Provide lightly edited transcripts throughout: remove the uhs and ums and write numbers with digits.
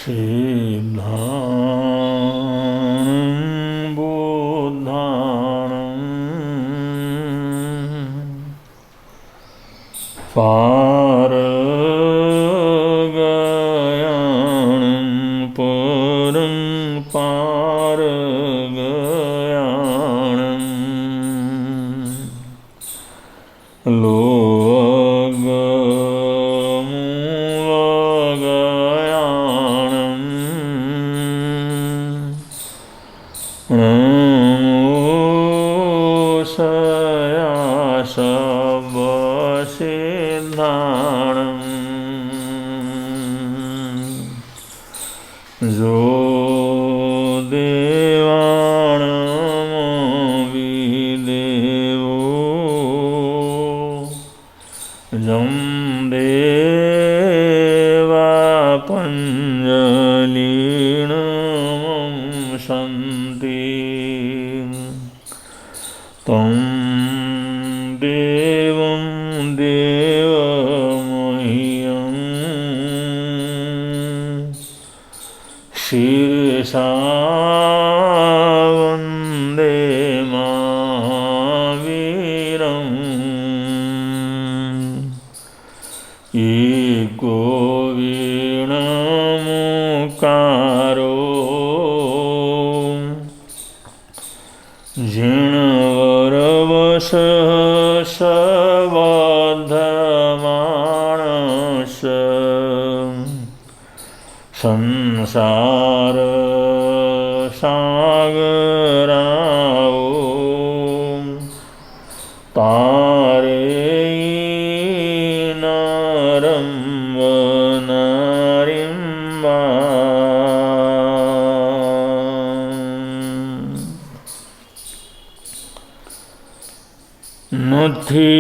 सिद्धानं बुद्धानं पारगयानं परं पारगयानं लोगमूलगयानं नमोऽस्याशवसिद्धानं जो देवानामविदेवो जं देवा पञ्जलिर्नमंसन्ति तं देवं देवमह्यं शिरसा वन्दे महावीरम् एको वीणामुकारो जिणवरवशः सवर्धमानः संसार सागराओ तारे नरं वनारिं वा नथि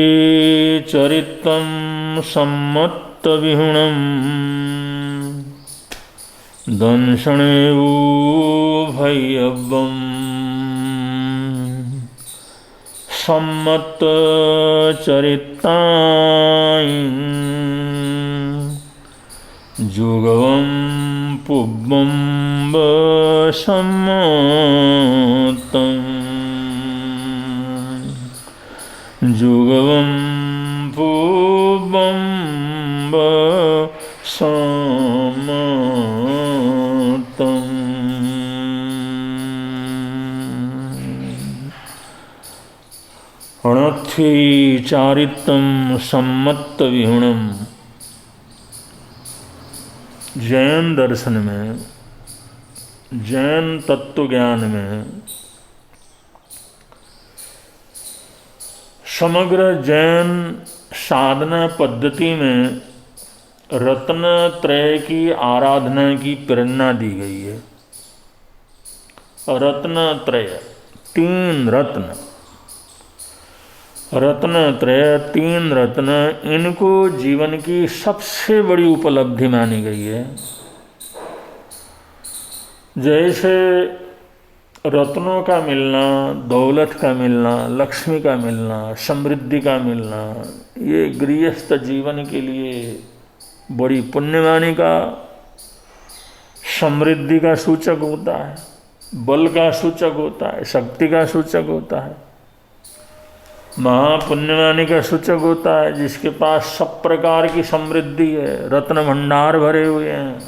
चरितं सम्मत्तविहुणं दंशनेवुभयव्यं सम्मत्तचरितां जुगवं पुब्बं वसम्मतं जुगवं पुब्बं वसम्मतं अणथि चारितं सम्मत्तविहुणम्। जैन दर्शन में, जैन तत्व ज्ञान में, समग्र जैन साधना पद्धति में रत्न त्रय की आराधना की प्रेरणा दी गई है। रत्न त्रय, तीन रत्न, रत्न त्रय, तीन रत्न, इनको जीवन की सबसे बड़ी उपलब्धि मानी गई है। जैसे रत्नों का मिलना, दौलत का मिलना, लक्ष्मी का मिलना, समृद्धि का मिलना, ये गृहस्थ जीवन के लिए बड़ी पुण्यवानी का, समृद्धि का सूचक होता है, बल का सूचक होता है, शक्ति का सूचक होता है, महापुण्यवानी का सूचक होता है। जिसके पास सब प्रकार की समृद्धि है, रत्न भंडार भरे हुए हैं,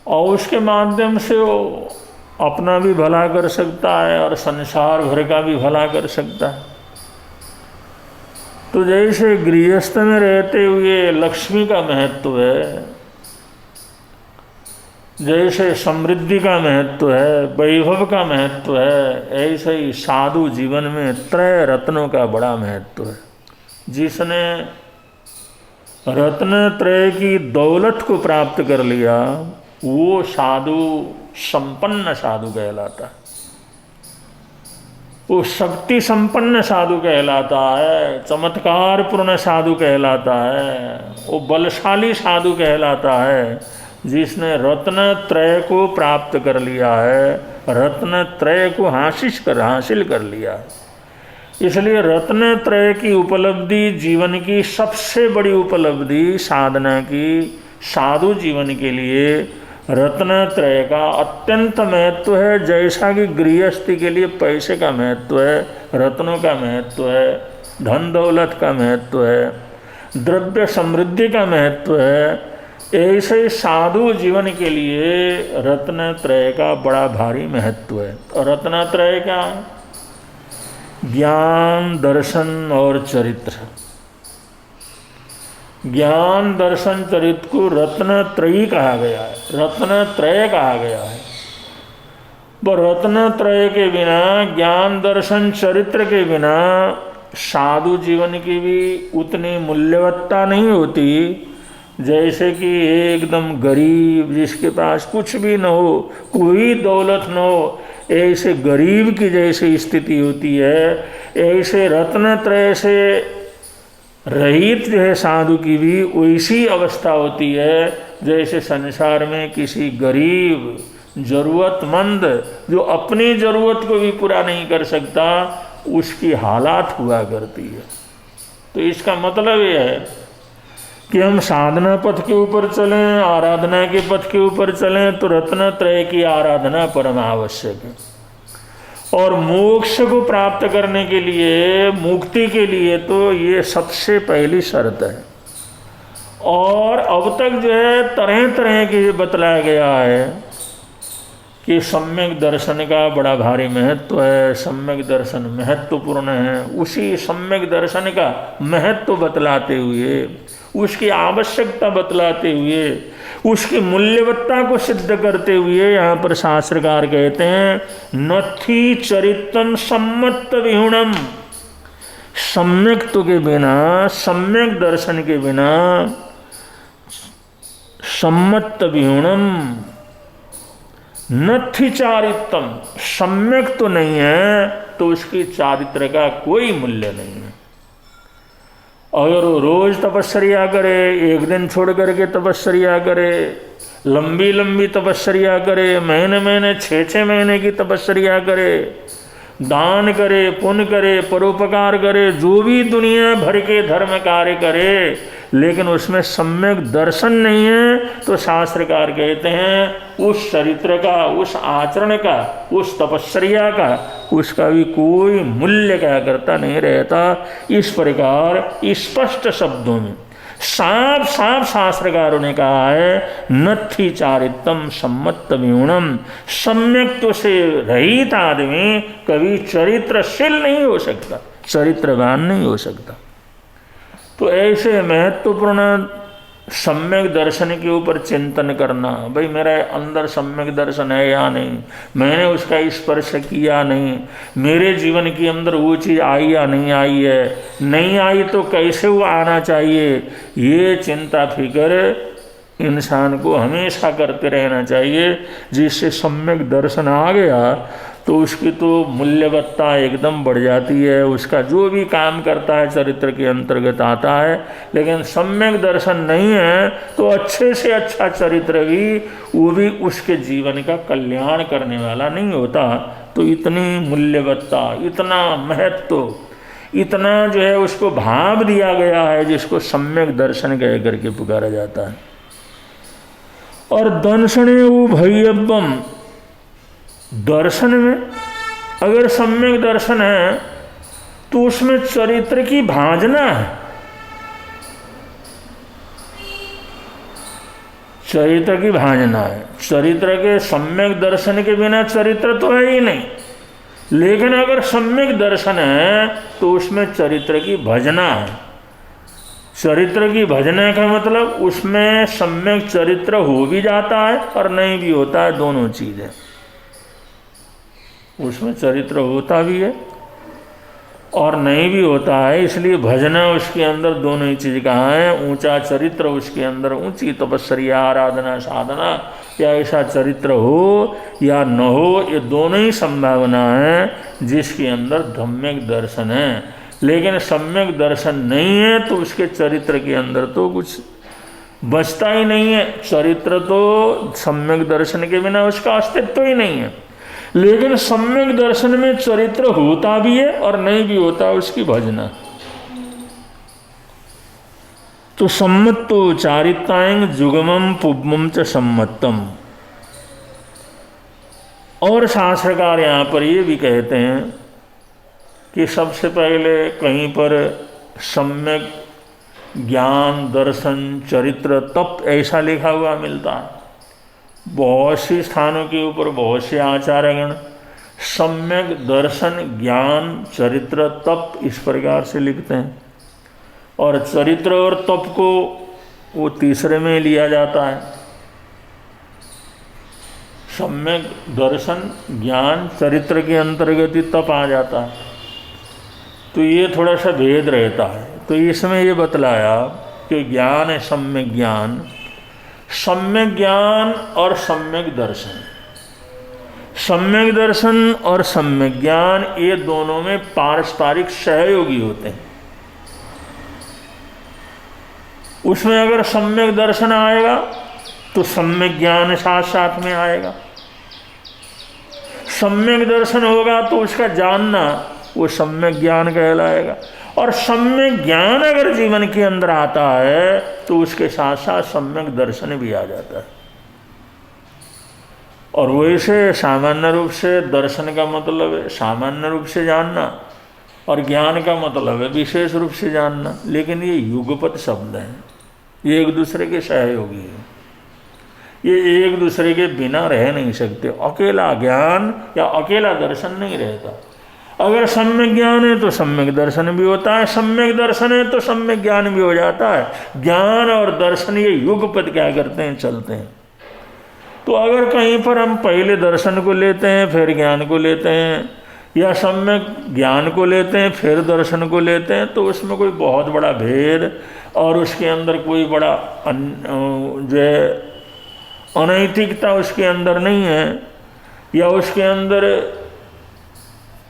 और उसके माध्यम से वो अपना भी भला कर सकता है और संसार भर का भी भला कर सकता है। तो जैसे गृहस्थ में रहते हुए लक्ष्मी का महत्व है, जैसे समृद्धि का महत्व है, वैभव का महत्व है, ऐसे ही साधु जीवन में त्रय रत्नों का बड़ा महत्व है। जिसने रत्न त्रय की दौलत को प्राप्त कर लिया, वो साधु संपन्न साधु कहलाता है, वो शक्ति संपन्न साधु कहलाता है, चमत्कार पूर्ण साधु कहलाता है, वो बलशाली साधु कहलाता है। जिसने रत्न त्रय को प्राप्त कर लिया है, रत्न त्रय को हासिल कर लिया है। इसलिए रत्न त्रय की उपलब्धि जीवन की सबसे बड़ी उपलब्धि, साधना की साधु जीवन के लिए रत्नत्रय का अत्यंत महत्व है। जैसा कि गृहस्थी के लिए पैसे का महत्व है, रत्नों का महत्व है, धन दौलत का महत्व है, द्रव्य समृद्धि का महत्व है, ऐसे साधु जीवन के लिए रत्नत्रय का बड़ा भारी महत्व है। और रत्नत्रय क्या है? ज्ञान, दर्शन और चरित्र। ज्ञान, दर्शन, चरित्र को रत्नत्रयी कहा गया है, रत्नत्रय कहा गया है। पर रत्नत्रय के बिना, ज्ञान, दर्शन, चरित्र के बिना साधु जीवन की भी उतनी मूल्यवत्ता नहीं होती। जैसे कि एकदम गरीब, जिसके पास कुछ भी न हो, कोई दौलत न हो, ऐसे गरीब की जैसी स्थिति होती है, ऐसे रत्नत्रय से रहित जो है साधु की भी वैसी अवस्था होती है जैसे संसार में किसी गरीब जरूरतमंद जो अपनी ज़रूरत को भी पूरा नहीं कर सकता, उसकी हालात हुआ करती है। तो इसका मतलब यह है कि हम साधना पथ के ऊपर चलें, आराधना के पथ के ऊपर चलें, तो रत्नत्रय की आराधना परम आवश्यक है। और मोक्ष को प्राप्त करने के लिए, मुक्ति के लिए तो ये सबसे पहली शर्त है। और अब तक जो है तरह तरह के बतलाया गया है कि सम्यक दर्शन का बड़ा भारी महत्व है, सम्यक दर्शन महत्वपूर्ण है। उसी सम्यक दर्शन का महत्व बतलाते हुए, उसकी आवश्यकता बतलाते हुए, उसकी मूल्यवत्ता को सिद्ध करते हुए यहाँ पर शास्त्रकार कहते हैं, नथि चरित्रम सम्मत विहुणम। सम्यक्त्व के बिना, सम्यक दर्शन के बिना, सम्मत विहुणम नथि चारित्रम, सम्यक तो नहीं है तो उसकी चारित्र का कोई मूल्य नहीं है। अगर वो रोज तपस्या करे, एक दिन छोड़ करके तपस्या करे, लंबी लंबी तपस्या करे, महीने महीने 6-6 महीने की तपस्या करे, दान करे, पुण्य करे, परोपकार करे, जो भी दुनिया भर के धर्म कार्य करे, लेकिन उसमें सम्यक दर्शन नहीं है, तो शास्त्रकार कहते हैं उस चरित्र का, उस आचरण का, उस तपस्या का, उसका भी कोई मूल्य क्या करता नहीं रहता। इस प्रकार स्पष्ट शब्दों में साफ साफ शास्त्रकारों ने कहा है, नथि चारित्रम सम्मत विहुणम। सम्यक्त्व से रहित आदमी कभी चरित्रशील नहीं हो सकता, चरित्रवान नहीं हो सकता। तो ऐसे महत्वपूर्ण सम्यक दर्शन के ऊपर चिंतन करना, भाई मेरे अंदर सम्यक दर्शन है या नहीं, मैंने उसका स्पर्श किया नहीं, मेरे जीवन के अंदर वो चीज़ आई या नहीं आई है, नहीं आई तो कैसे वो आना चाहिए, ये चिंता फिक्र इंसान को हमेशा करते रहना चाहिए। जिससे सम्यक दर्शन आ गया तो उसकी तो मूल्यवत्ता एकदम बढ़ जाती है, उसका जो भी काम करता है चरित्र के अंतर्गत आता है। लेकिन सम्यक दर्शन नहीं है तो अच्छे से अच्छा चरित्र भी, वो भी उसके जीवन का कल्याण करने वाला नहीं होता। तो इतनी मूल्यवत्ता, इतना महत्व, इतना जो है उसको भाव दिया गया है, जिसको सम्यक दर्शन कह करके पुकारा जाता है। और दंशने भय्यम, दर्शन में अगर सम्यक दर्शन है तो उसमें चरित्र की भाजना है, चरित्र की भाजना है। चरित्र के सम्यक दर्शन के बिना चरित्र तो है ही नहीं, लेकिन अगर सम्यक दर्शन है तो उसमें चरित्र की भजना है। चरित्र की भजना का मतलब उसमें सम्यक चरित्र हो भी जाता है और नहीं भी होता है, दोनों चीज़ें। उसमें चरित्र होता भी है और नहीं भी होता है, इसलिए भजना उसके अंदर दोनों ही चीज़ कहाँ है। ऊंचा चरित्र उसके अंदर, ऊंची तपस्या, आराधना, साधना, या ऐसा चरित्र हो या न हो, ये दोनों ही संभावना है जिसके अंदर सम्यक दर्शन है। लेकिन सम्यक दर्शन नहीं है तो उसके चरित्र के अंदर तो कुछ बचता ही नहीं है। चरित्र तो सम्यक दर्शन के बिना उसका अस्तित्व ही नहीं है। लेकिन सम्यक दर्शन में चरित्र होता भी है और नहीं भी होता, उसकी भजना। तो सम्मत्तो चारितांग जुगमम पुब्बम च सम्मत्तम। और शास्त्रकार यहाँ पर ये भी कहते हैं कि सबसे पहले कहीं पर सम्यक ज्ञान दर्शन चरित्र तप ऐसा लिखा हुआ मिलता है। बहुत सी स्थानों के ऊपर बहुत से आचार्यगण सम्यक दर्शन ज्ञान चरित्र तप इस प्रकार से लिखते हैं, और चरित्र और तप को वो तीसरे में लिया जाता है। सम्यक दर्शन ज्ञान चरित्र के अंतर्गत ही तप आ जाता है। तो ये थोड़ा सा भेद रहता है। तो इसमें ये बतलाया कि ज्ञान है सम्यक ज्ञान और सम्यक दर्शन। सम्यक दर्शन और सम्यक ज्ञान ये दोनों में पारस्परिक सहयोगी होते हैं। उसमें अगर सम्यक दर्शन आएगा तो सम्यक ज्ञान साथ साथ में आएगा। सम्यक दर्शन होगा तो उसका जानना वो सम्यक ज्ञान कहलाएगा, और सम्यक ज्ञान अगर जीवन के अंदर आता है तो उसके साथ साथ सम्यक दर्शन भी आ जाता है। और वैसे सामान्य रूप से दर्शन का मतलब है सामान्य रूप से जानना, और ज्ञान का मतलब है विशेष रूप से जानना। लेकिन ये युगपत शब्द हैं, ये एक दूसरे के सहयोगी हैं, ये एक दूसरे के बिना रह नहीं सकते। अकेला ज्ञान या अकेला दर्शन नहीं रहता। अगर सम्यक ज्ञान है तो सम्यक दर्शन भी होता है, सम्यक दर्शन है तो सम्यक ज्ञान भी हो जाता है। ज्ञान और दर्शन ये युगपत क्या करते हैं, चलते हैं। तो अगर कहीं पर हम पहले दर्शन को लेते हैं फिर ज्ञान को लेते हैं, या सम्यक ज्ञान को लेते हैं फिर दर्शन को लेते हैं, तो उसमें कोई बहुत बड़ा भेद और उसके अंदर कोई बड़ा जो अनैतिकता उसके अंदर नहीं है, या उसके अंदर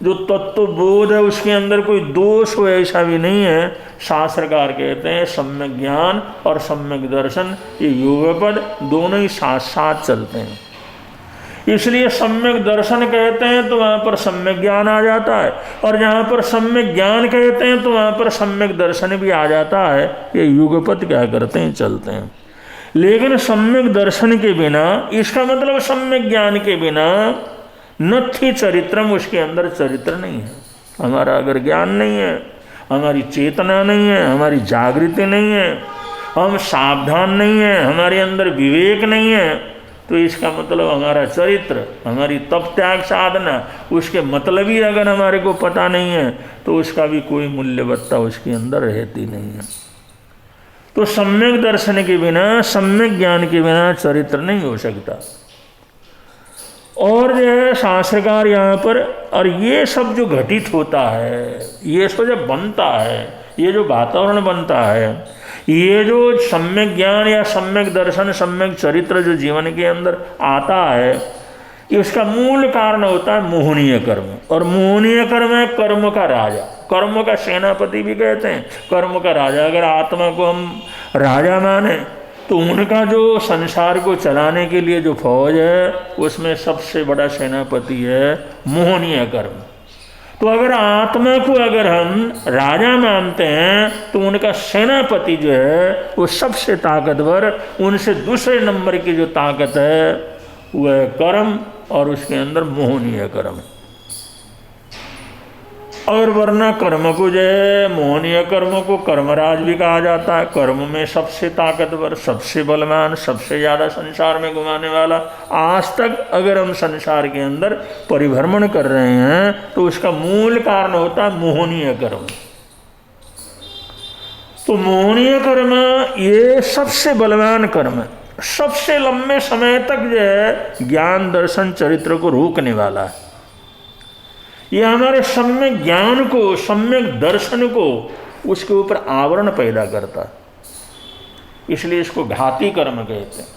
जो तत्वबोध है उसके अंदर कोई दोष हो ऐसा भी नहीं है। शास्त्रकार कहते हैं सम्यक ज्ञान और सम्यक दर्शन ये युगपद दोनों ही साथ साथ चलते हैं। इसलिए सम्यक दर्शन कहते हैं तो वहाँ पर सम्यक ज्ञान आ जाता है, और जहाँ पर सम्यक ज्ञान कहते हैं तो वहाँ पर सम्यक दर्शन भी आ जाता है। ये युगपद क्या करते हैं, चलते हैं। लेकिन सम्यक दर्शन के बिना, इसका मतलब सम्यक ज्ञान के बिना नथि चरित्रम, उसके अंदर चरित्र नहीं है। हमारा अगर ज्ञान नहीं है, हमारी चेतना नहीं है, हमारी जागृति नहीं है, हम सावधान नहीं है, हमारे अंदर विवेक नहीं है, तो इसका मतलब हमारा चरित्र, हमारी तप त्याग साधना, उसके मतलब ही अगर हमारे को पता नहीं है तो उसका भी कोई मूल्यवत्ता उसके अंदर रहती नहीं है। तो सम्यक दर्शन के बिना, सम्यक ज्ञान के बिना चरित्र नहीं हो सकता। और जो है शास्त्रकार यहाँ पर, और ये सब जो घटित होता है, ये सब जब बनता है, ये जो वातावरण बनता है, ये जो सम्यक ज्ञान या सम्यक दर्शन सम्यक चरित्र जो जीवन के अंदर आता है, इसका मूल कारण होता है मोहनीय कर्म। और मोहनीय कर्म है कर्म का राजा, कर्म का सेनापति भी कहते हैं, कर्म का राजा। अगर आत्मा को हम राजा माने तो उनका जो संसार को चलाने के लिए जो फौज है उसमें सबसे बड़ा सेनापति है मोहनीय कर्म। तो अगर आत्मा को अगर हम राजा मानते हैं तो उनका सेनापति जो है वो सबसे ताकतवर, उनसे दूसरे नंबर की जो ताकत है वह है कर्म, और उसके अंदर मोहनीय कर्म। और वरना कर्म को जो है मोहनीय कर्म को कर्मराज भी कहा जाता है। कर्म में सबसे ताकतवर, सबसे बलवान, सबसे ज़्यादा संसार में घुमाने वाला। आज तक अगर हम संसार के अंदर परिभ्रमण कर रहे हैं तो उसका मूल कारण होता है मोहनीय कर्म। तो मोहनीय कर्म ये सबसे बलवान कर्म है, सबसे लंबे समय तक जो है ज्ञान दर्शन चरित्र को रोकने वाला है। ये हमारे सम्यक ज्ञान को, सम्यक दर्शन को उसके ऊपर आवरण पैदा करता है, इसलिए इसको घाती कर्म कहते हैं।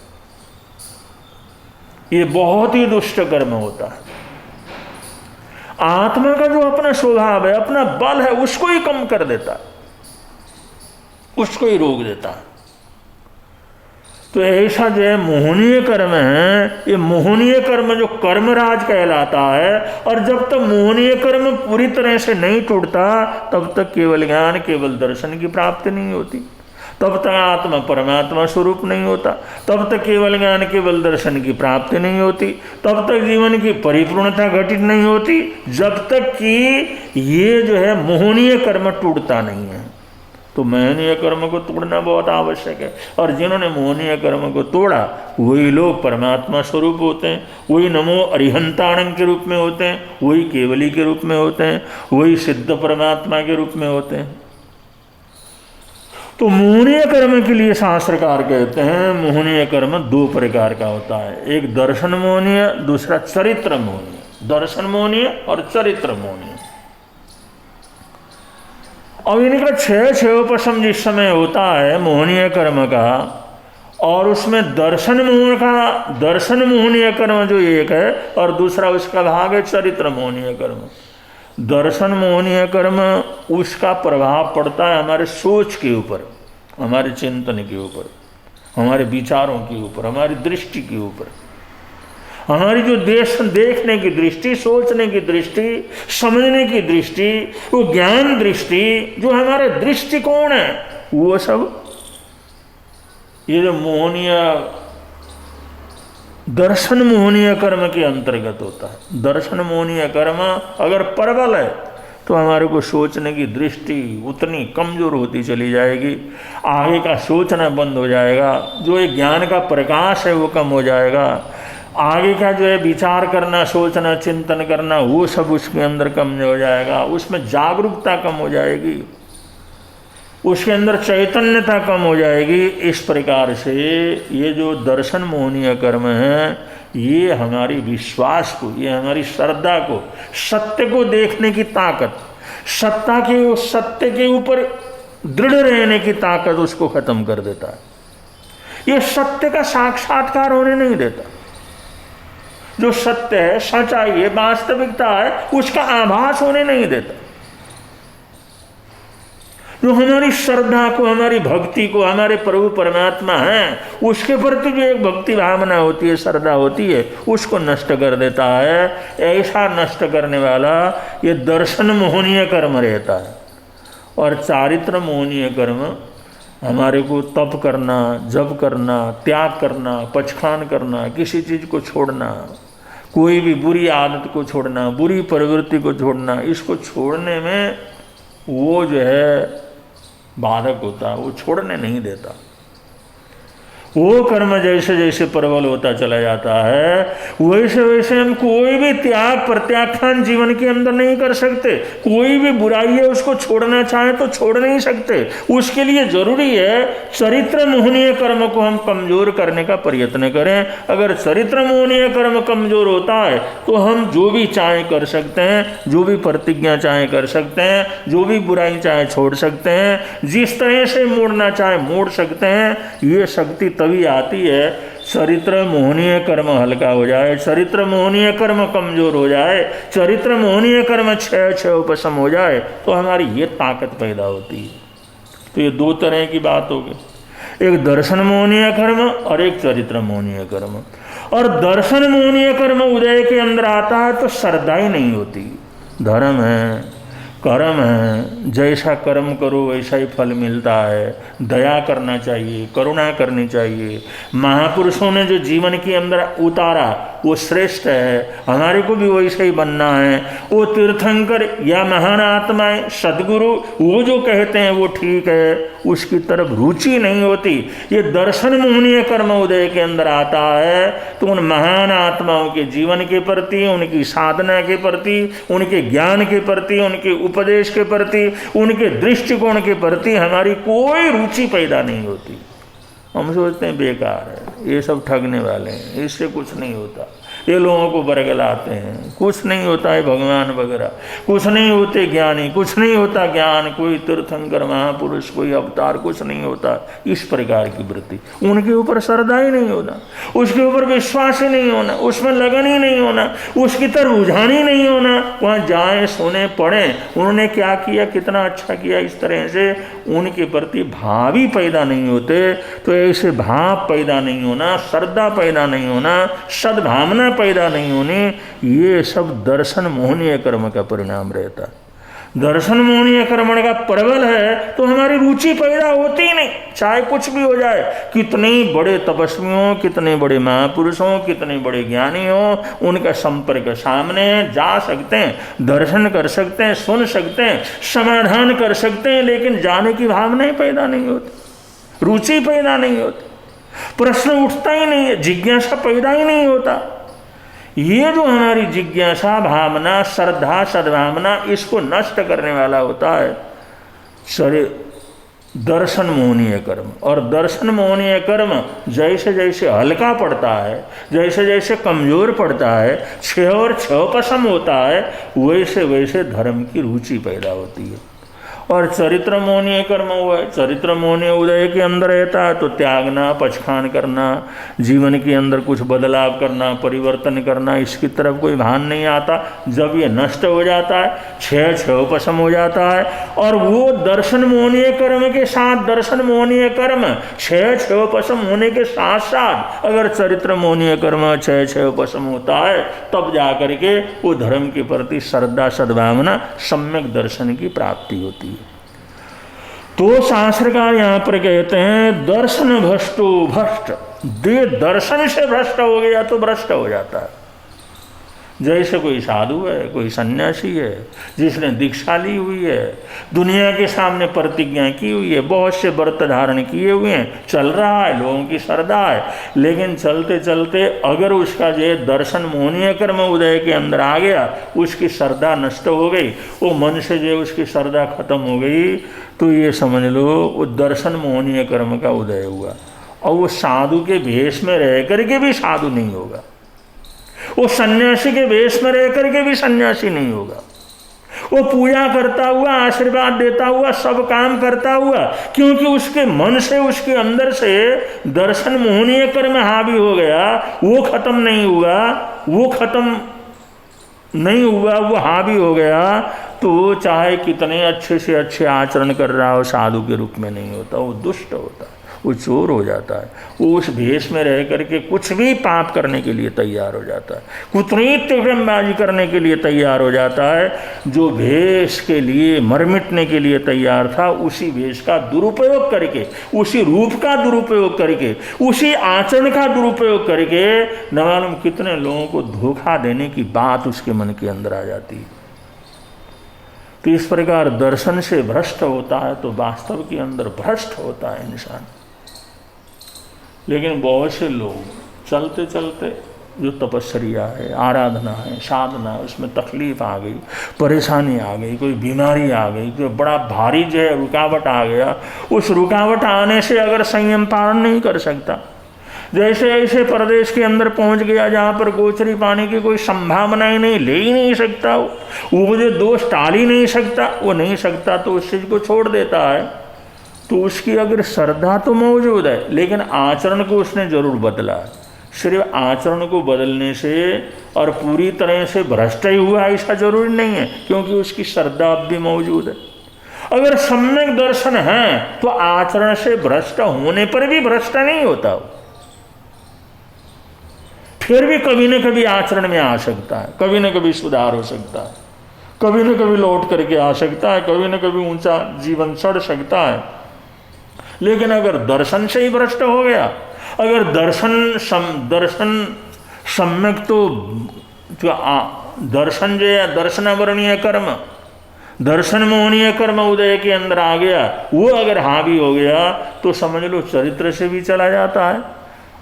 ये बहुत ही दुष्ट कर्म होता है। आत्मा का जो अपना स्वभाव है, अपना बल है, उसको ही कम कर देता है, उसको ही रोक देता है। तो ऐसा जो है मोहनीय कर्म है, ये मोहनीय कर्म जो कर्मराज कहलाता है। और जब तक मोहनीय कर्म पूरी तरह से नहीं टूटता तब तक केवल ज्ञान, केवल दर्शन की प्राप्ति नहीं होती। तब तक आत्मा परमात्मा स्वरूप नहीं होता, तब तक केवल ज्ञान केवल दर्शन की प्राप्ति नहीं होती, तब तक जीवन की परिपूर्णता घटित नहीं होती, जब तक कि ये जो है मोहनीय कर्म टूटता नहीं है। तो मोहनीय कर्म को तोड़ना बहुत आवश्यक है, और जिन्होंने मोहनीय कर्म को तोड़ा वही लोग परमात्मा स्वरूप होते हैं, वही नमो अरिहंताणं के रूप में होते हैं, वही केवली के रूप में होते हैं, वही सिद्ध परमात्मा के रूप में होते हैं। तो मोहनीय कर्म के लिए शास्त्रकार कहते हैं मोहनीय कर्म दो प्रकार का होता है, एक दर्शन मोहनीय, दूसरा चरित्र मोहनीय। दर्शन मोहनीय और चरित्र मोहनीय। अब इनका क्षयोपशम जिस समय होता है मोहनीय कर्म का, और उसमें दर्शन मोहनीय कर्म जो एक है, और दूसरा उसका भाग है चरित्र मोहनीय कर्म। दर्शन मोहनीय कर्म उसका प्रभाव पड़ता है हमारे सोच के ऊपर, हमारे चिंतन के ऊपर, हमारे विचारों के ऊपर, हमारी दृष्टि के ऊपर, हमारी जो देखने की दृष्टि, सोचने की दृष्टि, समझने की दृष्टि, वो ज्ञान दृष्टि, जो हमारे दृष्टिकोण है, वो सब ये जो मोहनीय दर्शन मोहनीय कर्म के अंतर्गत होता है। दर्शन मोहनीय कर्म अगर प्रबल है तो हमारे को सोचने की दृष्टि उतनी कमजोर होती चली जाएगी, आगे का सोचना बंद हो जाएगा, जो एक ज्ञान का प्रकाश है वो कम हो जाएगा, आगे का जो है विचार करना, सोचना, चिंतन करना, वो सब उसके अंदर कम हो जाएगा, उसमें जागरूकता कम हो जाएगी, उसके अंदर चैतन्यता कम हो जाएगी। इस प्रकार से ये जो दर्शन मोहनीय कर्म है ये हमारी विश्वास को, ये हमारी श्रद्धा को, सत्य को देखने की ताकत, सत्य के ऊपर दृढ़ रहने की ताकत उसको खत्म कर देता है। ये सत्य का साक्षात्कार होने नहीं देता। जो सत्य है, सच्चाई है, वास्तविकता है, उसका आभास होने नहीं देता। जो हमारी श्रद्धा को, हमारी भक्ति को, हमारे प्रभु परमात्मा हैं उसके प्रति जो एक भक्ति भावना होती है, श्रद्धा होती है, उसको नष्ट कर देता है। ऐसा नष्ट करने वाला ये दर्शन मोहनीय कर्म रहता है। और चारित्र मोहनीय कर्म हमारे को तप करना, जप करना, त्याग करना, पचखान करना, किसी चीज़ को छोड़ना, कोई भी बुरी आदत को छोड़ना, बुरी प्रवृत्ति को छोड़ना, इसको छोड़ने में वो जो है बाधक होता है, वो छोड़ने नहीं देता। वो कर्म जैसे जैसे प्रबल होता चला जाता है वैसे वैसे हम कोई भी त्याग प्रत्याख्यान जीवन के अंदर नहीं कर सकते। कोई भी बुराई है उसको छोड़ना चाहे तो छोड़ नहीं सकते। उसके लिए जरूरी है चरित्र मोहनीय कर्म को हम कमजोर करने का प्रयत्न करें। अगर चरित्र मोहनीय कर्म कमजोर होता है तो हम जो भी चाहे कर सकते हैं, जो भी प्रतिज्ञा चाहे कर सकते हैं, जो भी बुराई चाहे छोड़ सकते हैं, जिस तरह से मोड़ना चाहे मोड़ सकते हैं। ये शक्ति तभी आती है चरित्र मोहनीय कर्म हल्का हो जाए, चरित्र मोहनीय कर्म कमजोर हो जाए, चरित्र मोहनीय कर्म क्षय उपशम हो जाए तो हमारी ये ताकत पैदा होती है। तो ये दो तरह की बात होगी, एक दर्शन मोहनीय कर्म और एक चरित्र मोहनीय कर्म। और दर्शन मोहनीय कर्म उदय के अंदर आता है तो श्रद्धा ही नहीं होती। धर्म है, कर्म है, जैसा कर्म करो वैसा ही फल मिलता है। दया करना चाहिए, करुणा करनी चाहिए। महापुरुषों ने जो जीवन के अंदर उतारा वो श्रेष्ठ है, हमारे को भी वैसे ही बनना है। वो तीर्थंकर या महान आत्माएं, सदगुरु वो जो कहते हैं वो ठीक है, उसकी तरफ रुचि नहीं होती। ये दर्शन मोहनीय कर्म उदय के अंदर आता है तो उन महान आत्माओं के जीवन के प्रति, उनकी साधना के प्रति, उनके ज्ञान के प्रति, उनके उपदेश के प्रति, उनके दृष्टिकोण के प्रति हमारी कोई रुचि पैदा नहीं होती। हम सोचते हैं बेकार है, ये सब ठगने वाले हैं, इससे कुछ नहीं होता, ये लोगों को बरगलाते हैं, कुछ नहीं होता है भगवान वगैरह, कुछ नहीं होते ज्ञानी, कुछ नहीं होता ज्ञान, कोई तीर्थंकर महापुरुष, कोई अवतार, कुछ नहीं होता। इस प्रकार की वृत्ति, उनके ऊपर श्रद्धा ही नहीं होना, उसके ऊपर विश्वास ही नहीं होना, उसमें लगन ही नहीं होना, उसकी तरफ रुझान ही नहीं होना। वहाँ जाए, सुने, पढ़ें उन्होंने क्या किया, कितना अच्छा किया, इस तरह से उनके प्रति भाव ही पैदा नहीं होते। तो ऐसे भाव पैदा नहीं होना, श्रद्धा पैदा नहीं होना, सद्भावना पैदा नहीं होनी, ये सब दर्शन मोहनीय कर्म का परिणाम रहता है। दर्शन मोहनीय कर्मण का प्रबल है तो हमारी रुचि पैदा होती ही नहीं, चाहे कुछ भी हो जाए। कितने बड़े तपस्वियों, कितने बड़े महापुरुषों, कितने बड़े ज्ञानी हो, उनका संपर्क सामने जा सकते हैं, दर्शन कर सकते हैं, सुन सकते हैं, समाधान कर सकते हैं, लेकिन जाने की भावना ही पैदा नहीं होती, रुचि पैदा नहीं होती, प्रश्न उठता ही नहीं है, जिज्ञासा पैदा ही नहीं होता। ये जो हमारी जिज्ञासा भावना, श्रद्धा, सद्भावना, इसको नष्ट करने वाला होता है दर्शन मोहनीय कर्म। और दर्शन मोहनीय कर्म जैसे जैसे हल्का पड़ता है, जैसे जैसे कमजोर पड़ता है, छह और छह पसम होता है, वैसे वैसे धर्म की रुचि पैदा होती है। और चरित्र मोहनीय कर्म हुआ है, चरित्र मोहनीय उदय के अंदर रहता है तो त्यागना, पछखान करना, जीवन के अंदर कुछ बदलाव करना, परिवर्तन करना, इसकी तरफ कोई भान नहीं आता। जब ये नष्ट हो जाता है, छह पसम हो जाता है, और वो दर्शन मोहनीय कर्म के साथ, दर्शन मोहनीय कर्म छह पसम होने के साथ साथ अगर चरित्र मोहनीय कर्म छह पसम होता है, तब जाकर के वो धर्म के प्रति श्रद्धा, सद्भावना, सम्यक दर्शन की प्राप्ति होती है। तो शास्त्रकार यहाँ पर कहते हैं दर्शन भ्रष्टो भ्रष्ट, दे दर्शन से भ्रष्ट हो गया तो भ्रष्ट हो जाता है। जैसे कोई साधु है, कोई सन्यासी है, जिसने दीक्षा ली हुई है, दुनिया के सामने प्रतिज्ञा की हुई है, बहुत से व्रत धारण किए हुए हैं, चल रहा है, लोगों की श्रद्धा है, लेकिन चलते चलते अगर उसका जो दर्शन मोहनीय कर्म उदय के अंदर आ गया, उसकी श्रद्धा नष्ट हो गई, वो मन से जो उसकी श्रद्धा खत्म हो गई, तो ये समझ लो वो दर्शन मोहनीय कर्म का उदय हुआ। और वो साधु के भेष में रह करके भी साधु नहीं होगा, वो सन्यासी के वेश में रह करके भी सन्यासी नहीं होगा। वो पूजा करता हुआ, आशीर्वाद देता हुआ, सब काम करता हुआ, क्योंकि उसके मन से, उसके अंदर से दर्शन मोहनीय कर्म हावी हो गया, वो खत्म नहीं हुआ, वो खत्म नहीं हुआ, वो हावी हो गया, तो चाहे कितने अच्छे से अच्छे आचरण कर रहा हो, साधु के रूप में नहीं होता, वो दुष्ट होता है, वो चोर हो जाता है, वो उस भेष में रह करके कुछ भी पाप करने के लिए तैयार हो जाता है, कुतनीत ब्रह्मबाजी करने के लिए तैयार हो जाता है। जो भेष के लिए मर मिटने के लिए तैयार था, उसी भेष का दुरुपयोग करके, उसी रूप का दुरुपयोग करके, उसी आचरण का दुरुपयोग करके न मालूम कितने लोगों को धोखा देने की बात उसके मन के अंदर आ जाती है। तो इस प्रकार दर्शन से भ्रष्ट होता है तो वास्तव के अंदर भ्रष्ट होता है इंसान। लेकिन बहुत से लोग चलते चलते जो तपस्या है, आराधना है, साधना है, उसमें तकलीफ आ गई, परेशानी आ गई, कोई बीमारी आ गई, कोई बड़ा भारी जो है रुकावट आ गया, उस रुकावट आने से अगर संयम पालन नहीं कर सकता, जैसे ऐसे प्रदेश के अंदर पहुंच गया जहाँ पर गोचरी पाने की कोई संभावना ही नहीं, ले ही नहीं सकता, वो मुझे दोष टाल ही नहीं सकता, वो नहीं सकता तो उस चीज़ को छोड़ देता है। तो उसकी अगर श्रद्धा तो मौजूद है, लेकिन आचरण को उसने जरूर बदला है। सिर्फ आचरण को बदलने से और पूरी तरह से भ्रष्ट ही हुआ ऐसा जरूरी नहीं है, क्योंकि उसकी श्रद्धा अब भी मौजूद है। अगर सम्यक दर्शन है तो आचरण से भ्रष्ट होने पर भी भ्रष्ट नहीं होता, फिर भी कभी न कभी आचरण में आ सकता है, कभी न कभी सुधार हो सकता है, कभी न कभी लौट करके आ सकता है, कभी न कभी ऊंचा जीवन चढ़ सकता है। लेकिन अगर दर्शन से ही भ्रष्ट हो गया, अगर दर्शन सम्यक तो दर्शन जो है दर्शनावरणीय कर्म, दर्शन मोहनीय कर्म उदय के अंदर आ गया, वो अगर हावी हो गया तो समझ लो चरित्र से भी चला जाता है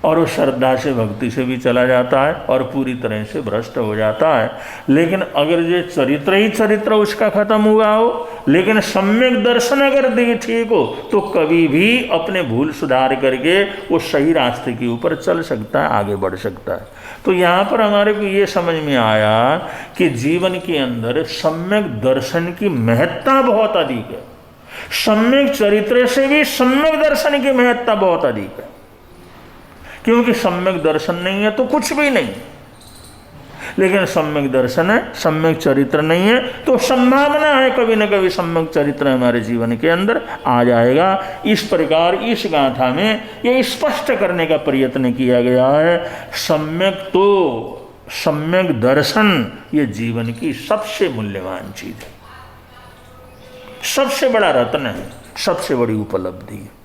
और वो श्रद्धा से, भक्ति से भी चला जाता है और पूरी तरह से भ्रष्ट हो जाता है। लेकिन अगर ये चरित्र ही चरित्र उसका खत्म हुआ हो, लेकिन सम्यक दर्शन अगर ठीक हो, तो कभी भी अपने भूल सुधार करके वो सही रास्ते के ऊपर चल सकता है, आगे बढ़ सकता है। तो यहाँ पर हमारे को ये समझ में आया कि जीवन के अंदर सम्यक दर्शन की महत्ता बहुत अधिक है, सम्यक चरित्र से भी सम्यक दर्शन की महत्ता बहुत अधिक है, क्योंकि सम्यक दर्शन नहीं है तो कुछ भी नहीं, लेकिन सम्यक दर्शन है, सम्यक चरित्र नहीं है तो संभावना है कभी न कभी सम्यक चरित्र हमारे जीवन के अंदर आ जाएगा। इस प्रकार इस गाथा में ये स्पष्ट करने का प्रयत्न किया गया है, सम्यक दर्शन ये जीवन की सबसे मूल्यवान चीज है। सबसे बड़ा रत्न है, सबसे बड़ी उपलब्धि है।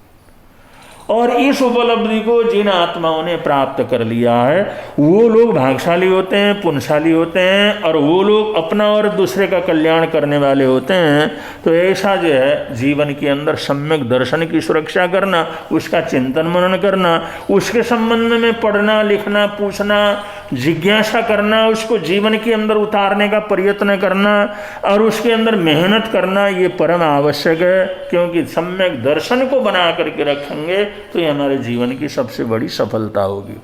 और इस उपलब्धि को जिन आत्माओं ने प्राप्त कर लिया है वो लोग भाग्यशाली होते हैं, पुण्यशाली होते हैं, और वो लोग अपना और दूसरे का कल्याण करने वाले होते हैं। तो ऐसा जो है जीवन के अंदर सम्यक दर्शन की सुरक्षा करना, उसका चिंतन मनन करना, उसके संबंध में पढ़ना लिखना, पूछना, जिज्ञासा करना, उसको जीवन के अंदर उतारने का प्रयत्न करना और उसके अंदर मेहनत करना, ये परम आवश्यक है। क्योंकि सम्यक दर्शन को बना करके रखेंगे तो ये हमारे जीवन की सबसे बड़ी सफलता होगी।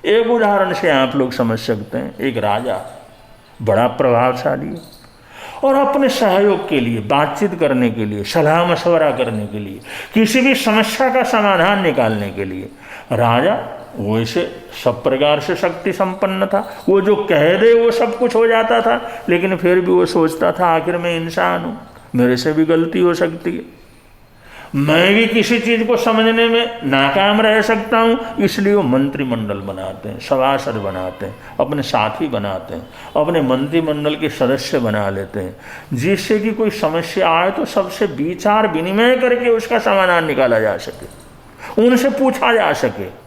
एक उदाहरण से आप लोग समझ सकते हैं, एक राजा बड़ा प्रभावशाली है और अपने सहयोग के लिए, बातचीत करने के लिए, सलाह मशवरा करने के लिए, किसी भी समस्या का समाधान निकालने के लिए राजा वैसे सब प्रकार से शक्ति संपन्न था। वो जो कह दे वो सब कुछ हो जाता था, लेकिन फिर भी वो सोचता था आखिर मैं इंसान हूँ, मेरे से भी गलती हो सकती है, मैं भी किसी चीज़ को समझने में नाकाम रह सकता हूँ। इसलिए वो मंत्रिमंडल बनाते हैं, सभासद बनाते हैं, अपने साथी बनाते हैं, अपने मंत्रिमंडल के सदस्य बना लेते हैं, जिससे कि कोई समस्या आए तो सबसे विचार विनिमय करके उसका समाधान निकाला जा सके, उनसे पूछा जा सके।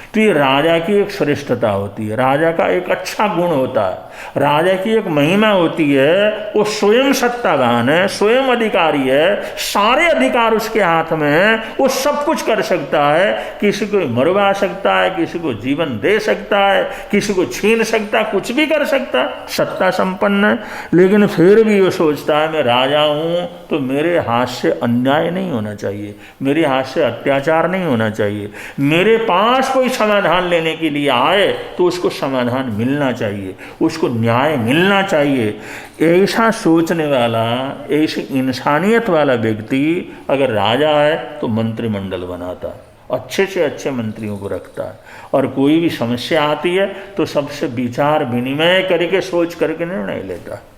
तो ये राजा की एक श्रेष्ठता होती है, राजा का एक अच्छा गुण होता है, राजा की एक महिमा होती है। वो स्वयं सत्तावान है, स्वयं अधिकारी है, सारे अधिकार उसके हाथ में है, वो सब कुछ कर सकता है, किसी को मरवा सकता है, किसी को जीवन दे सकता है, किसी को छीन सकता है, कुछ भी कर सकता है, सत्ता संपन्न है। लेकिन फिर भी वो सोचता है मैं राजा हूँ तो मेरे हाथ से अन्याय नहीं होना चाहिए, मेरे हाथ से अत्याचार नहीं होना चाहिए, मेरे पास कोई समाधान लेने के लिए आए तो उसको समाधान मिलना चाहिए, उसको न्याय मिलना चाहिए। ऐसा सोचने वाला, ऐसी इंसानियत वाला व्यक्ति अगर राजा है तो मंत्रिमंडल बनाता है, अच्छे से अच्छे मंत्रियों को रखता है, और कोई भी समस्या आती है तो सबसे विचार विनिमय करके सोच करके निर्णय लेता है।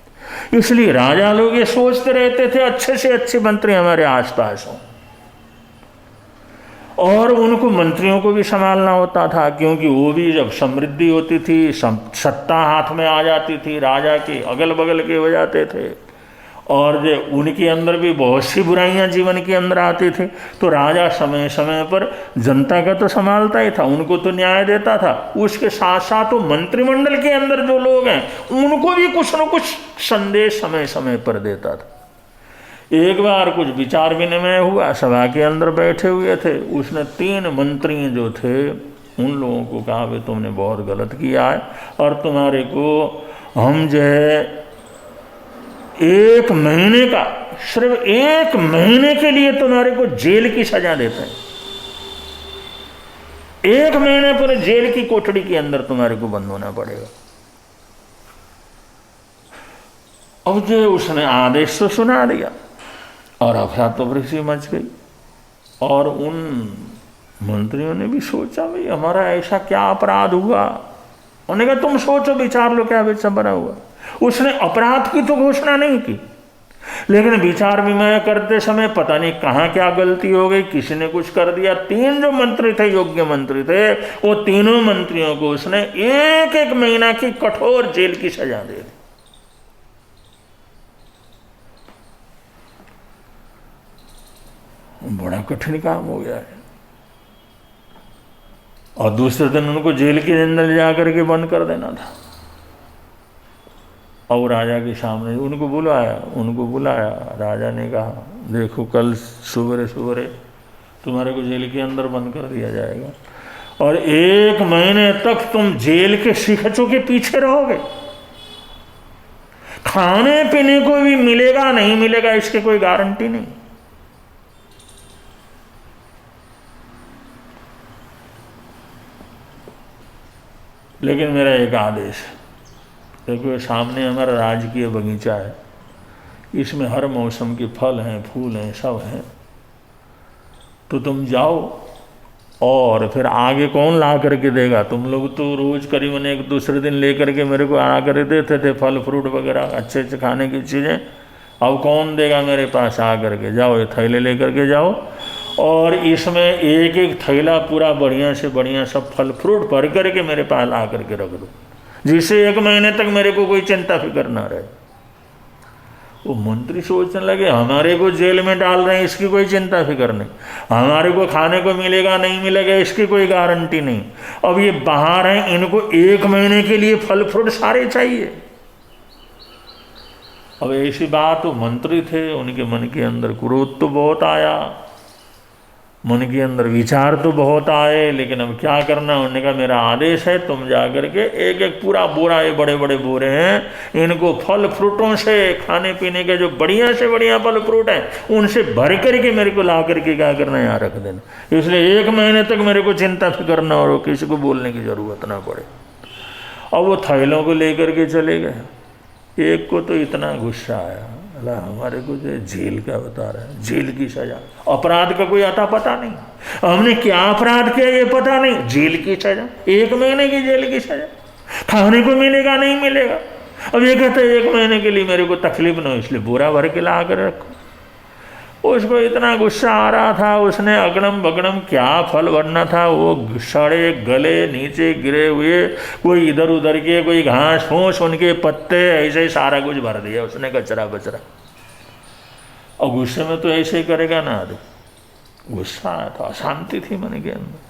इसलिए राजा लोग ये सोचते रहते थे अच्छे से अच्छे मंत्री हमारे आसपास हों, और उनको मंत्रियों को भी संभालना होता था, क्योंकि वो भी जब समृद्धि होती थी, सत्ता हाथ में आ जाती थी, राजा के अगल बगल के हो जाते थे, और जो उनके अंदर भी बहुत सी बुराइयां जीवन के अंदर आती थी, तो राजा समय समय पर जनता का तो संभालता ही था, उनको तो न्याय देता था, उसके साथ साथ वो मंत्रिमंडल के अंदर जो लोग हैं उनको भी कुछ न कुछ संदेश समय समय पर देता था। एक बार कुछ विचार विनिमय हुआ, सभा के अंदर बैठे हुए थे, उसने 3 मंत्री जो थे उन लोगों को कहा भाई तुमने बहुत गलत किया है, और तुम्हारे को हम जो है 1 महीने का, सिर्फ 1 महीने के लिए तुम्हारे को जेल की सजा देते हैं, 1 महीने पूरे जेल की कोठड़ी के अंदर तुम्हारे को बंद होना पड़ेगा। अब जो उसने आदेश तो सुना दिया और अफरा तफरी मच गई, और उन मंत्रियों ने भी सोचा भाई हमारा ऐसा क्या अपराध हुआ। उन्होंने कहा तुम सोचो, विचार लो क्या विचार बना हुआ। उसने अपराध की तो घोषणा नहीं की, लेकिन विचार विमय करते समय पता नहीं कहाँ क्या गलती हो गई, किसी ने कुछ कर दिया। 3 जो मंत्री थे, योग्य मंत्री थे, वो तीनों मंत्रियों को उसने 1-1 महीना की कठोर जेल की सजा दे दी। बड़ा कठिन काम हो गया है। और दूसरे दिन उनको जेल के अंदर जाकर के बंद कर देना था। और राजा के सामने उनको बुलाया। राजा ने कहा देखो कल सुबह तुम्हारे को जेल के अंदर बंद कर दिया जाएगा, और 1 महीने तक तुम जेल के शिकचों के पीछे रहोगे, खाने पीने को भी मिलेगा नहीं मिलेगा इसकी कोई गारंटी नहीं। लेकिन मेरा एक आदेश, देखो सामने हमारा राजकीय बगीचा है, इसमें हर मौसम के फल हैं, फूल हैं, सब हैं, तो तुम जाओ, और फिर आगे कौन ला करके देगा। तुम लोग तो रोज़ करीबन 1-2 दिन ले करके मेरे को आ कर देते थे फल फ्रूट वगैरह, अच्छे अच्छे खाने की चीज़ें। अब कौन देगा मेरे पास आ करके। जाओ ये थैले ले करके जाओ, और इसमें 1-1 थैला पूरा बढ़िया से बढ़िया सब फल फ्रूट भर करके मेरे पास ला करके रख दो, जिससे 1 महीने तक मेरे को कोई चिंता फिक्र ना रहे। वो मंत्री सोचने लगे हमारे को जेल में डाल रहे हैं, इसकी कोई चिंता फिक्र नहीं, हमारे को खाने को मिलेगा नहीं मिलेगा इसकी कोई गारंटी नहीं, अब ये बाहर हैं, इनको 1 महीने के लिए फल फ्रूट सारे चाहिए। अब ऐसी बात, वो मंत्री थे, उनके मन के अंदर क्रोध तो बहुत आया, मन के अंदर विचार तो बहुत आए, लेकिन अब क्या करना। उन्होंने कहा मेरा आदेश है, तुम जाकर के एक एक पूरा बोरा, ये बड़े बड़े बोरे हैं, इनको फल फ्रूटों से, खाने पीने के जो बढ़िया से बढ़िया फल फ्रूट हैं उनसे भर करके मेरे को ला करके क्या करना, यहाँ रख देना। इसलिए 1 महीने तक मेरे को चिंता फिक्र ना हो, किसी को बोलने की ज़रूरत ना पड़े। अब वो थैलों को लेकर के चले गए। एक को तो इतना गुस्सा आया, अल्लाह हमारे को जो जेल का बता रहा है, जेल की सजा, अपराध का कोई अता पता नहीं, हमने क्या अपराध किया ये पता नहीं, जेल की सजा, 1 महीने की जेल की सजा, खाने को मिलेगा नहीं मिलेगा। अब ये कहते हैं 1 महीने के लिए मेरे को तकलीफ न हो इसलिए बोरा भर के ला कर रखो। उसको इतना गुस्सा आ रहा था, उसने अगड़म बगड़म क्या फल भरना था वो सड़े गले नीचे गिरे हुए, कोई इधर उधर के, कोई घास फूस, उनके पत्ते, ऐसे ही सारा कुछ भर दिया उसने, कचरा बचरा। और गुस्से में तो ऐसे ही करेगा ना आदमी, गुस्सा आया था, अशांति थी मन के अंदर।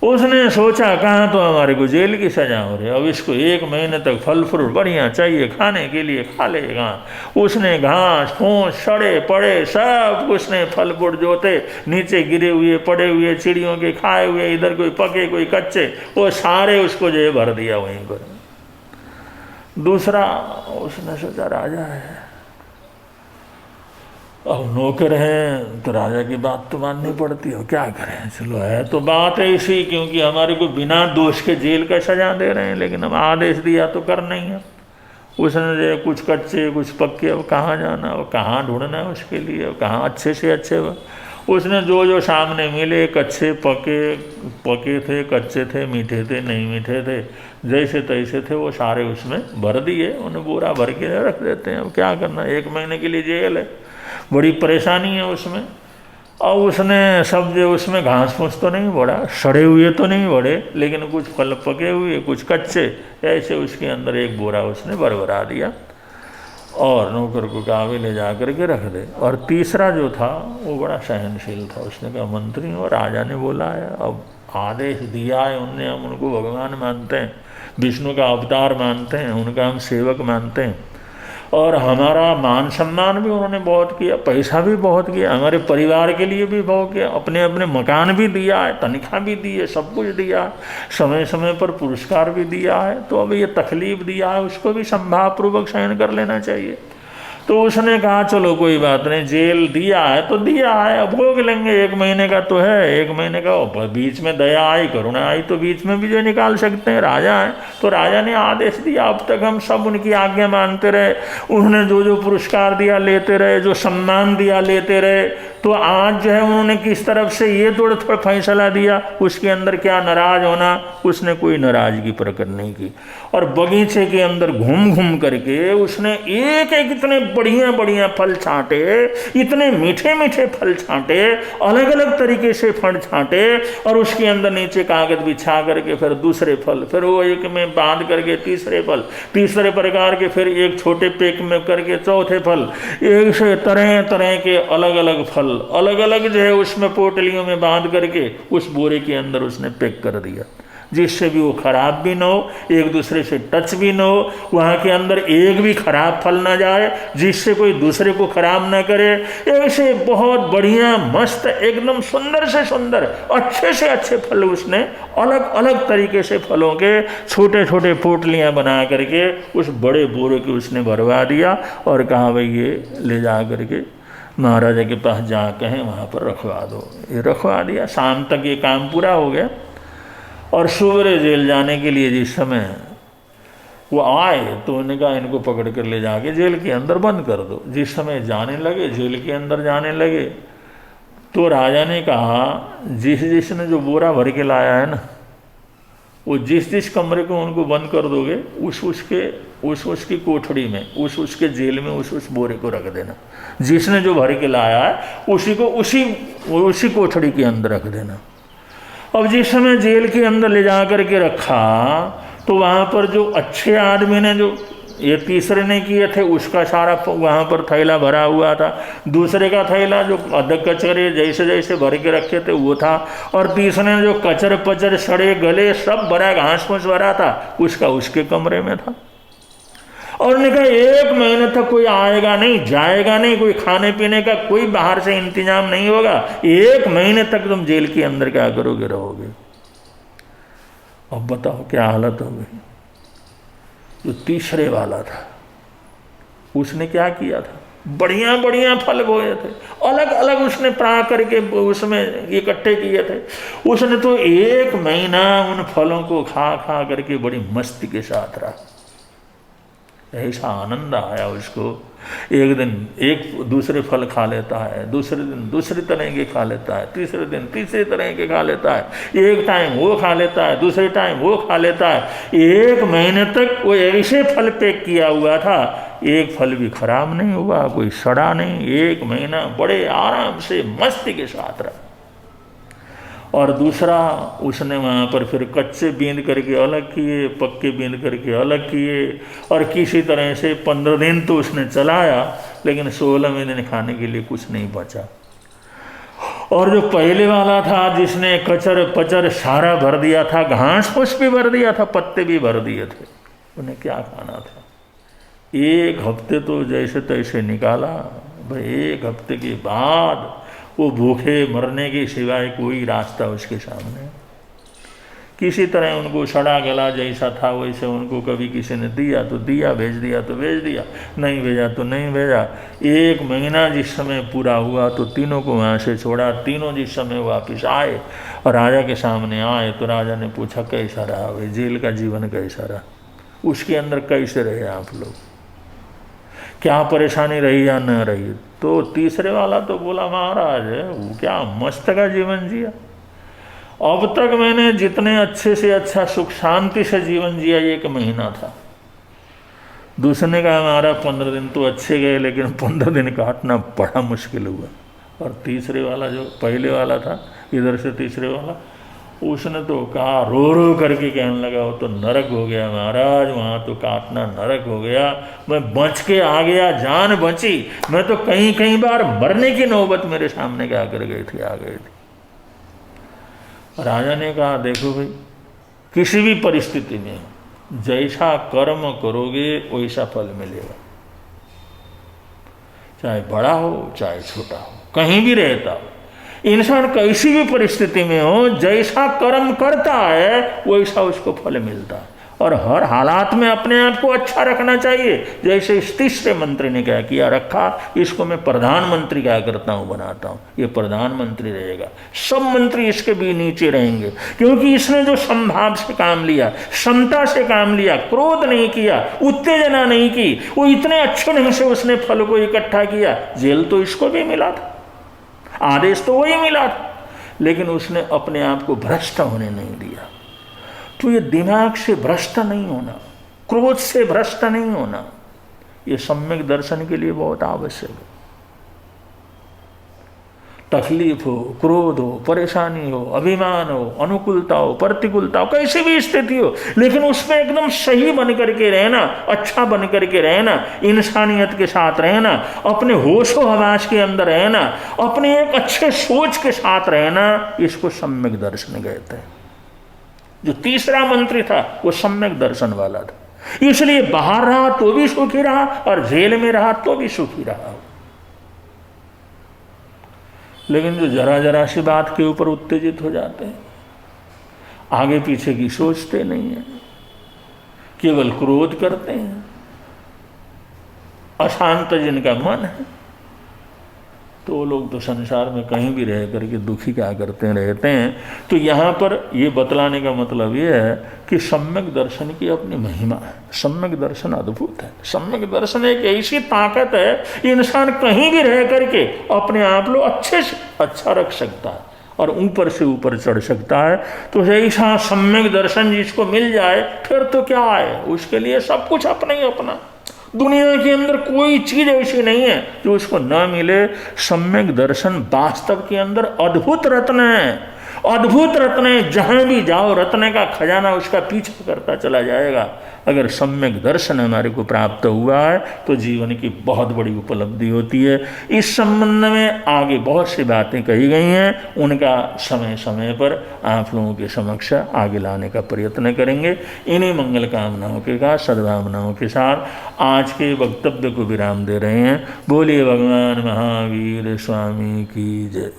उसने सोचा कहाँ तो हमारे को जेल की सजा हो रही है, अब इसको 1 महीने तक फल फ्रूट बढ़िया चाहिए खाने के लिए, खा लेगा। उसने घास फूस सड़े पड़े सब उसने फल फ्रूट जो थे नीचे गिरे हुए पड़े हुए, चिड़ियों के खाए हुए, इधर कोई पके कोई कच्चे, वो सारे उसको जो है भर दिया वहीं पर। दूसरा उसने सोचा राजा है, अब नौकर हैं तो राजा की बात तो माननी पड़ती है, क्या करें, चलो है तो बात ऐसी, क्योंकि हमारे को बिना दोष के जेल का सजा दे रहे हैं, लेकिन हम आदेश दिया तो करना ही है। उसने जो कुछ कच्चे कुछ पक्के, अब कहाँ जाना, अब कहाँ ढूंढना है उसके लिए, अब कहाँ अच्छे से अच्छे। उसने जो जो सामने मिले, कच्चे पके थे, कच्चे थे, मीठे थे, नहीं मीठे थे, जैसे तैसे थे, वो सारे उसमें भर दिए। उन्हें बोरा भर के रख देते हैं, अब क्या करना, 1 महीने के लिए जेल है, बड़ी परेशानी है उसमें। और उसने सब जो उसमें घास फूस तो नहीं बढ़ा, सड़े हुए तो नहीं बढ़े, लेकिन कुछ फल पके हुए कुछ कच्चे, ऐसे उसके अंदर एक बोरा उसने भरभरा दिया और नौकर को कहा ले जा कर के रख दे। और तीसरा जो था वो बड़ा सहनशील था, उसने कहा मंत्री और राजा ने बोला है, अब आदेश दिया है उनने, हम उनको भगवान मानते हैं, विष्णु का अवतार मानते हैं, उनका हम सेवक मानते हैं, और हमारा मान सम्मान भी उन्होंने बहुत किया, पैसा भी बहुत किया, हमारे परिवार के लिए भी बहुत किया, अपने अपने मकान भी दिया है, तनख्वाह भी दी है, सब कुछ दिया है, समय समय पर पुरस्कार भी दिया है, तो अब ये तकलीफ दिया है उसको भी संभावपूर्वक सहन कर लेना चाहिए। तो उसने कहा चलो कोई बात नहीं, जेल दिया है तो दिया है, अब भोग लेंगे, 1 महीने का तो है, 1 महीने का, बीच में दया आई करुणा आई तो बीच में भी जो निकाल सकते हैं, राजा है तो राजा ने आदेश दिया, अब तक हम सब उनकी आज्ञा मानते रहे, उन्होंने जो जो पुरस्कार दिया लेते रहे, जो सम्मान दिया लेते रहे, तो आज जो है उन्होंने किस तरफ से ये थोड़ा फैसला दिया, उसके अंदर क्या नाराज होना, उसने कोई नाराजगी प्रकट नहीं की। और बगीचे के अंदर घूम घूम करके उसने एक एक इतने बढ़िया बढ़िया फल छांटे, इतने मीठे मीठे फल छांटे, अलग अलग तरीके से फल छांटे, और उसके अंदर नीचे कागज बिछा करके फिर दूसरे फल, फिर वो एक में बांध करके तीसरे फल, तीसरे प्रकार के फिर एक छोटे पैक में करके चौथे फल, एक से तरह तरह के अलग अलग फल अलग अलग जो है उसमें पोटलियों में बांध करके उस बोरे के अंदर उसने पैक कर दिया, जिससे भी वो खराब भी ना हो, एक दूसरे से टच भी ना हो, वहाँ के अंदर एक भी खराब फल ना जाए जिससे कोई दूसरे को खराब ना करे। ऐसे बहुत बढ़िया मस्त एकदम सुंदर से सुंदर अच्छे से अच्छे फल उसने अलग अलग तरीके से फलों के छोटे छोटे पोटलियाँ बना करके उस बड़े बोरे के उसने भरवा दिया और कहा भाई ये ले जा करके महाराजा के पास जा कहें वहाँ पर रखवा दो। ये रखवा दिया, शाम तक ये काम पूरा हो गया। और सुबह जेल जाने के लिए जिस समय वो आए तो उन्होंने कहा इनको पकड़ कर ले जाके जेल के अंदर बंद कर दो। जिस समय जाने लगे, जेल के अंदर जाने लगे, तो राजा ने कहा जिसने जो बोरा भर के लाया है ना, वो जिस कमरे को उनको बंद कर दोगे उसकी कोठड़ी में, उसके जेल में उस बोरे को रख देना। जिसने जो भर के लाया है उसी को उसी कोठड़ी के अंदर रख देना। अब जिस समय जेल के अंदर ले जा कर के रखा तो वहाँ पर जो अच्छे आदमी ने जो ये तीसरे ने किए थे, उसका सारा वहाँ पर थैला भरा हुआ था। दूसरे का थैला जो अदक कचरे जैसे जैसे भर के रखे थे वो था। और तीसरे ने जो कचर पचर सड़े गले सब भरा, घास फूस भरा था, उसका उसके कमरे में था। और उन्होंने कहा 1 महीने तक कोई आएगा नहीं, जाएगा नहीं, कोई खाने पीने का कोई बाहर से इंतजाम नहीं होगा। 1 महीने तक तुम जेल के अंदर क्या करोगे, रहोगे। अब बताओ क्या हालत हो गई। जो तीसरे वाला था उसने क्या किया था, बढ़िया बढ़िया फल बोए थे, अलग अलग उसने प्रा करके उसमें इकट्ठे किए थे। उसने तो 1 महीना उन फलों को खा खा करके बड़ी मस्ती के साथ रहा। ऐसा आनंद आया उसको। एक दिन एक दूसरे फल खा लेता है, दूसरे दिन दूसरे तरह के खा लेता है, तीसरे दिन तीसरे तरह के खा लेता है, एक टाइम वो खा लेता है, दूसरे टाइम वो खा लेता है। 1 महीने तक वो ऐसे फल पैक किया हुआ था, एक फल भी खराब नहीं हुआ, कोई सड़ा नहीं। 1 महीना बड़े आराम से मस्ती के साथ रहा। और दूसरा उसने वहाँ पर फिर कच्चे बींद करके अलग किए, पक्के बींद करके अलग किए, और किसी तरह से 15 दिन तो उसने चलाया, लेकिन 16वें दिन खाने के लिए कुछ नहीं बचा। और जो पहले वाला था जिसने कचर पचर सारा भर दिया था, घास फूस भी भर दिया था, पत्ते भी भर दिए थे, उन्हें क्या खाना था। 1 हफ्ते तो जैसे तैसे निकाला भाई। 1 हफ्ते के बाद वो भूखे मरने के सिवाय कोई रास्ता उसके सामने। किसी तरह उनको सड़ा गला जैसा था वैसे उनको कभी किसी ने दिया तो दिया, भेज दिया तो भेज दिया, नहीं भेजा तो नहीं भेजा। 1 महीना जिस समय पूरा हुआ तो तीनों को वहाँ से छोड़ा। तीनों जिस समय वापस आए और राजा के सामने आए तो राजा ने पूछा कैसा रहा भाई, जेल का जीवन कैसा रहा, उसके अंदर कैसे रहे आप लोग, क्या परेशानी रही या न रही। तो तीसरे वाला तो बोला महाराज वो क्या मस्त का जीवन जिया, अब तक मैंने जितने अच्छे से अच्छा सुख शांति से जीवन जिया 1 महीना था। दूसरे ने कहा हमारा 15 दिन तो अच्छे गए, लेकिन 15 दिन काटना बड़ा मुश्किल हुआ। और तीसरे वाला जो पहले वाला था, इधर से तीसरे वाला, उसने तो कहा रो रो करके कहने लगा वो तो नरक हो गया महाराज, वहाँ तो काटना नरक हो गया, मैं बच के आ गया, जान बची, मैं तो कई बार मरने की नौबत मेरे सामने क्या कर गई थी, आ गई थी। राजा ने कहा देखो भाई, किसी भी परिस्थिति में जैसा कर्म करोगे वैसा फल मिलेगा, चाहे बड़ा हो चाहे छोटा हो, कहीं भी रहता हो। इंसान कैसी भी परिस्थिति में हो, जैसा कर्म करता है वैसा उसको फल मिलता है। और हर हालात में अपने आप को अच्छा रखना चाहिए। जैसे इस तीसरे मंत्री ने क्या किया, रखा इसको मैं प्रधानमंत्री क्या करता हूँ, बनाता हूँ, ये प्रधानमंत्री रहेगा, सब मंत्री इसके भी नीचे रहेंगे, क्योंकि इसने जो संभाव से काम लिया, क्षमता से काम लिया, क्रोध नहीं किया, उत्तेजना नहीं की, वो इतने अच्छे ढंग से उसने फल को इकट्ठा किया। जेल तो इसको भी मिला था, आदेश तो वही मिला था, लेकिन उसने अपने आप को भ्रष्ट होने नहीं दिया। तो ये दिमाग से भ्रष्ट नहीं होना, क्रोध से भ्रष्ट नहीं होना, ये सम्यक दर्शन के लिए बहुत आवश्यक है। तकलीफ हो, क्रोध हो, परेशानी हो, अभिमान हो, अनुकूलता हो, प्रतिकूलता हो, कैसी भी स्थिति हो, लेकिन उसमें एकदम सही बन करके रहना, अच्छा बन करके रहना, इंसानियत के साथ रहना, अपने होशो हवास के अंदर रहना, अपने एक अच्छे सोच के साथ रहना, इसको सम्यक दर्शन कहते हैं। जो तीसरा मंत्री था वो सम्यक दर्शन वाला था, इसलिए बाहर रहा तो भी सुखी रहा और जेल में रहा तो भी सुखी रहा। लेकिन जो जरा जरा सी बात के ऊपर उत्तेजित हो जाते हैं, आगे पीछे की सोचते नहीं हैं, केवल क्रोध करते हैं, अशांत जिनका मन है, तो वो लोग तो संसार में कहीं भी रह करके दुखी क्या करते रहते हैं। तो यहाँ पर ये बतलाने का मतलब ये है कि सम्यक दर्शन की अपनी महिमा है। सम्यक दर्शन अद्भुत है। सम्यक दर्शन एक ऐसी ताकत है, इंसान कहीं भी रह करके अपने आप को अच्छे से अच्छा रख सकता है और ऊपर से ऊपर चढ़ सकता है। तो ऐसा सम्यक दर्शन जिसको मिल जाए फिर तो क्या है, उसके लिए सब कुछ अपना ही अपना। दुनिया के अंदर कोई चीज ऐसी नहीं है जो उसको न मिले। सम्यक दर्शन वास्तव के अंदर अद्भुत रत्न है अद्भुत रत्न है, जहाँ भी जाओ रत्न का खजाना उसका पीछा करता चला जाएगा। अगर सम्यक दर्शन हमारे को प्राप्त हुआ है तो जीवन की बहुत बड़ी उपलब्धि होती है। इस संबंध में आगे बहुत सी बातें कही गई हैं, उनका समय समय पर आप लोगों के समक्ष आगे लाने का प्रयत्न करेंगे। इन्हीं मंगल कामनाओं के साथ, सद्भावनाओं के साथ आज के वक्तव्य को विराम दे रहे हैं। बोलिए भगवान महावीर स्वामी की जय।